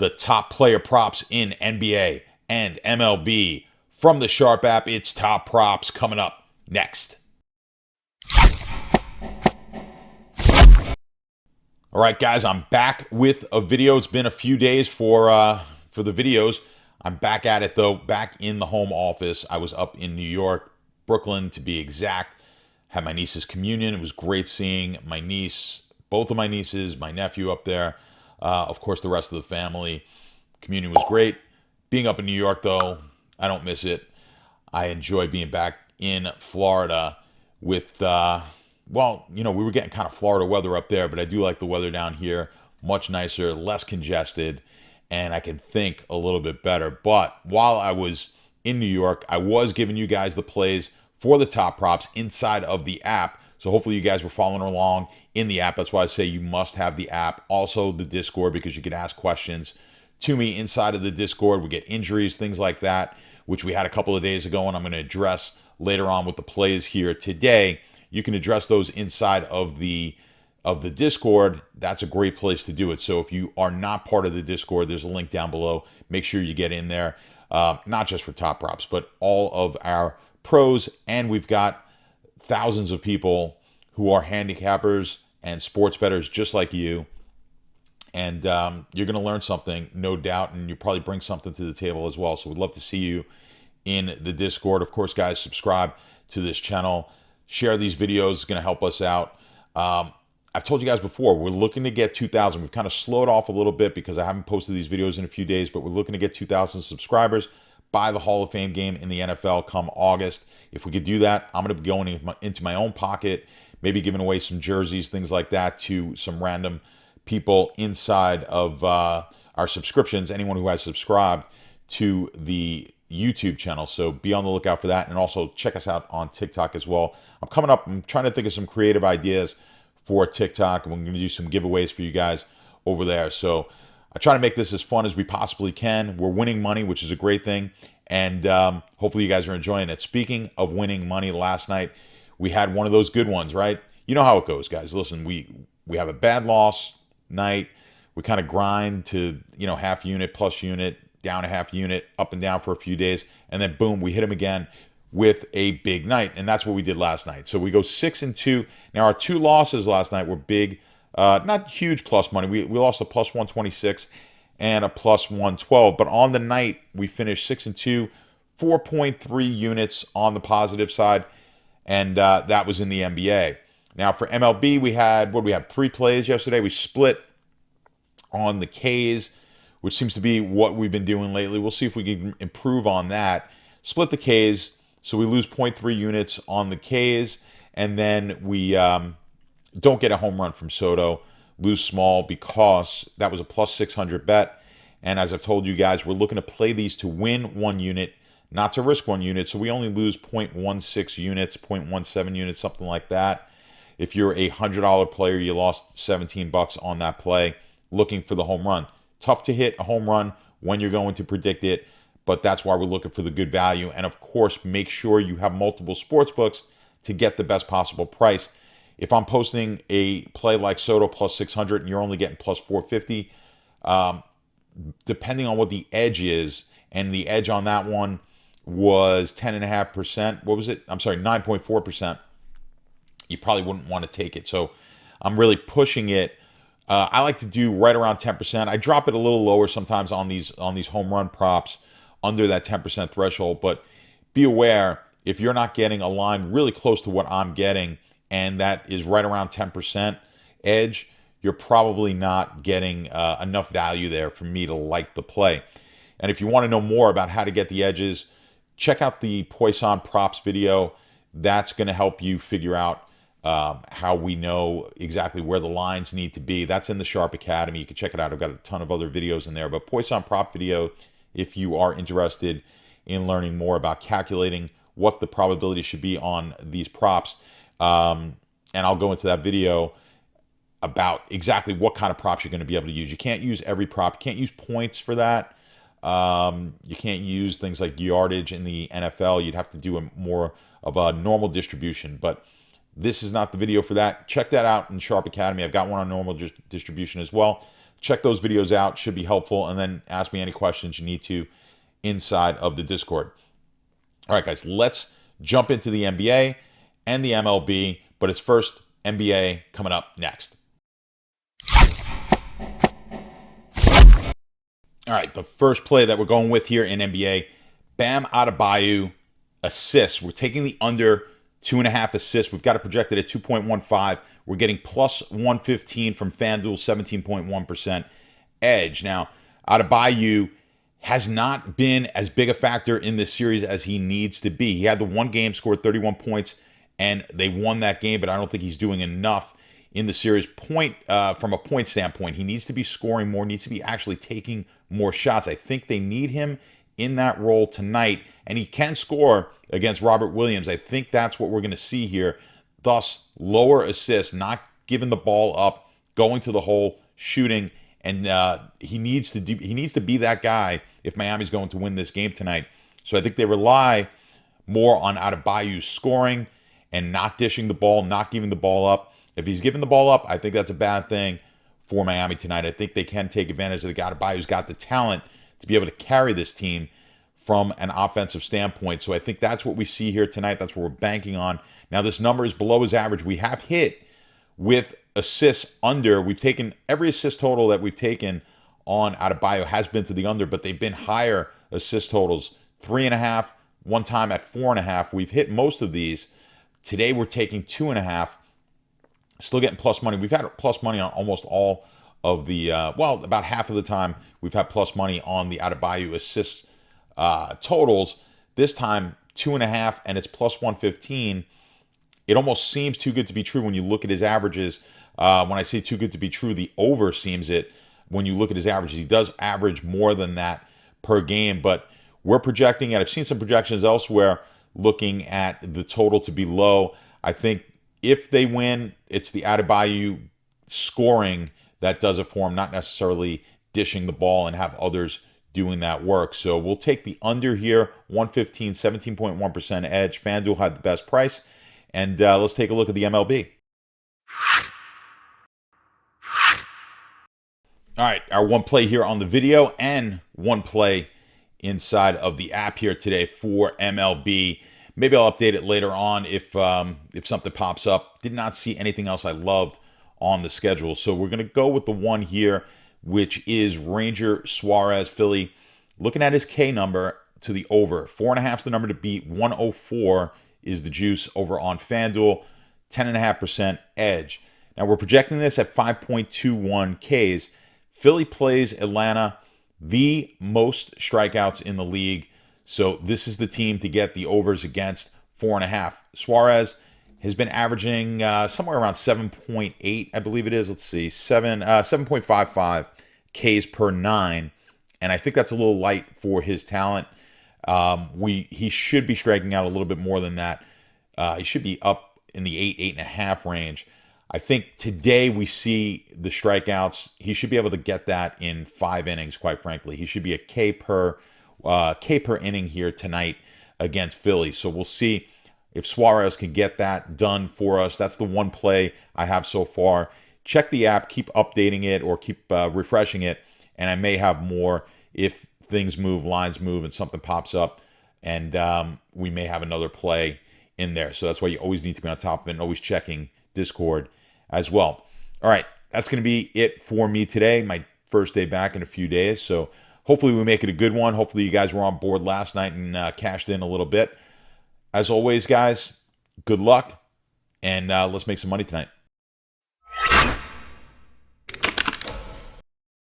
the top player props in NBA and MLB. From the Sharp app, it's Top Props coming up next. All right, guys, I'm back with a video. It's been a few days for the videos. I'm back at it, though, back in the home office. I was up in New York, Brooklyn, to be exact. Had my niece's communion. It was great seeing my niece, both of my nieces, my nephew up there. Of course, the rest of the family. Communion was great. Being up in New York, though, I don't miss it. I enjoy being back in Florida with, well, you know, we were getting kind of Florida weather up there, but I do like the weather down here. Much nicer, less congested, and I can think a little bit better. But while I was in New York, I was giving you guys the plays for the top props inside of the app. So hopefully you guys were following along in the app. That's why I say you must have the app. Also the Discord, because you can ask questions to me inside of the Discord. We get injuries, things like that, which we had a couple of days ago, and I'm going to address later on with the plays here today. You can address those inside of the Discord. That's a great place to do it. So if you are not part of the Discord, there's a link down below. Make sure you get in there, not just for top props, but all of our pros. And we've got thousands of people who are handicappers and sports bettors just like you. And you're going to learn something, no doubt, and you probably bring something to the table as well. So we'd love to see you in the Discord. Of course, guys, subscribe to this channel. Share these videos. It's going to help us out. I've told you guys before, we're looking to get 2,000. We've kind of slowed off a little bit because I haven't posted these videos in a few days, but we're looking to get 2,000 subscribers by the Hall of Fame game in the NFL come August. If we could do that, I'm going to be going into my own pocket, maybe giving away some jerseys, things like that, to some random people inside of our subscriptions, anyone who has subscribed to the YouTube channel. So be on the lookout for that. And also check us out on TikTok as well. I'm trying to think of some creative ideas for TikTok, and we're going to do some giveaways for you guys over there. So I try to make this as fun as we possibly can. We're winning money, which is a great thing. And hopefully you guys are enjoying it. Speaking of winning money, last night we had one of those good ones, right? You know how it goes, guys. Listen, we have a bad loss night. We kind of grind to, you know, half unit, plus unit, down a half unit, up and down for a few days, and then boom, we hit them again with a big night. And that's what we did last night. So we go 6-2. Now our two losses last night were big, not huge plus money. We lost a plus 126 and a plus 112, but on the night we finished 6-2, 4.3 units on the positive side, and that was in the NBA. Now for MLB, we had, what do we have, 3 plays yesterday. We split on the K's, which seems to be what we've been doing lately. We'll see if we can improve on that. Split the K's, so we lose 0.3 units on the K's, and then we don't get a home run from Soto, lose small because that was a plus 600 bet. And as I've told you guys, we're looking to play these to win 1 unit, not to risk 1 unit. So we only lose 0.16 units, 0.17 units, something like that. If you're a $100 player, you lost 17 bucks on that play looking for the home run. Tough to hit a home run when you're going to predict it, but that's why we're looking for the good value. And of course, make sure you have multiple sports books to get the best possible price. If I'm posting a play like Soto plus 600 and you're only getting plus 450, depending on what the edge is, and the edge on that one was 10.5%. What was it? I'm sorry, 9.4%. You probably wouldn't want to take it. So I'm really pushing it. I like to do right around 10%. I drop it a little lower sometimes on these home run props under that 10% threshold. But be aware, if you're not getting a line really close to what I'm getting, and that is right around 10% edge, you're probably not getting enough value there for me to like the play. And if you want to know more about how to get the edges, check out the Poisson props video. That's going to help you figure out how we know exactly where the lines need to be. That's in the Sharp Academy. You can check it out. I've got a ton of other videos in there. But Poisson prop video, if you are interested in learning more about calculating what the probability should be on these props. And I'll go into that video about exactly what kind of props you're going to be able to use. You can't use every prop. You can't use points for that. You can't use things like yardage in the NFL. You'd have to do more of a normal distribution. But this is not the video for that. Check that out in Sharp Academy. I've got one on normal distribution as well. check those videos out. Should be helpful. And then ask me any questions you need to inside of the Discord. All right, guys, let's jump into the NBA and the MLB. But it's first NBA coming up next. All right, the first play that we're going with here in NBA, Bam Adebayo assists. We're taking the under 2.5 assists. We've got it projected at 2.15. We're getting plus 115 from Fanduel, 17.1% edge. Now, Adebayo has not been as big a factor in this series as he needs to be. He had the one game, scored 31 points, and they won that game, but I don't think he's doing enough in the series from a point standpoint. He needs to be scoring more, needs to be actually taking more shots. I think they need him in that role tonight, and he can score against Robert Williams. I think that's what we're going to see here. Thus, lower assists, not giving the ball up, going to the hole, shooting, and he needs to be that guy if Miami's going to win this game tonight. So I think they rely more on Adebayo scoring and not dishing the ball, not giving the ball up. If he's giving the ball up, I think that's a bad thing for Miami tonight. I think they can take advantage of the guy who's got the talent to be able to carry this team from an offensive standpoint. So I think that's what we see here tonight. That's what we're banking on. Now, this number is below his average. We have hit with assists under. We've taken every assist total that we've taken on Adebayo has been to the under, but they've been higher assist totals. 3.5, one time at 4.5. We've hit most of these. Today we're taking 2.5. Still getting plus money. We've had plus money on almost all of the, about half of the time we've had plus money on the Adebayo assists totals. This time, 2.5, and it's plus 115. It almost seems too good to be true when you look at his averages. When I say too good to be true, the over seems it. When you look at his averages, he does average more than that per game. But we're projecting, and I've seen some projections elsewhere looking at the total to be low. I think if they win, it's the Adebayo scoring that does it for him, not necessarily dishing the ball and have others doing that work. So we'll take the under here, 115, 17.1% edge. FanDuel had the best price. And let's take a look at the MLB. All right, our one play here on the video and one play inside of the app here today for MLB. Maybe I'll update it later on if something pops up. Did not see anything else I loved on the schedule. So we're going to go with the one here, which is Ranger Suarez, Philly. Looking at his K number to the over. 4.5 is the number to beat. 104 is the juice over on FanDuel. 10.5% edge. Now we're projecting this at 5.21 Ks. Philly plays Atlanta, the most strikeouts in the league. So this is the team to get the overs against. 4.5. Suarez has been averaging somewhere around 7.8, I believe it is. Let's see, 7.55 Ks per 9. And I think that's a little light for his talent. He should be striking out a little bit more than that. He should be up in the 8.5 range. I think today we see the strikeouts. He should be able to get that in 5 innings, quite frankly. He should be a K per inning here tonight against Philly. So we'll see if Suarez can get that done for us. That's the one play I have so far. Check the app, keep updating it or keep refreshing it, and I may have more if things move, lines move, and something pops up, and we may have another play in there. So that's why you always need to be on top of it and always checking Discord as well. All right, that's going to be it for me today. My first day back in a few days, so hopefully we make it a good one. Hopefully you guys were on board last night and cashed in a little bit. As always, guys, good luck, and let's make some money tonight.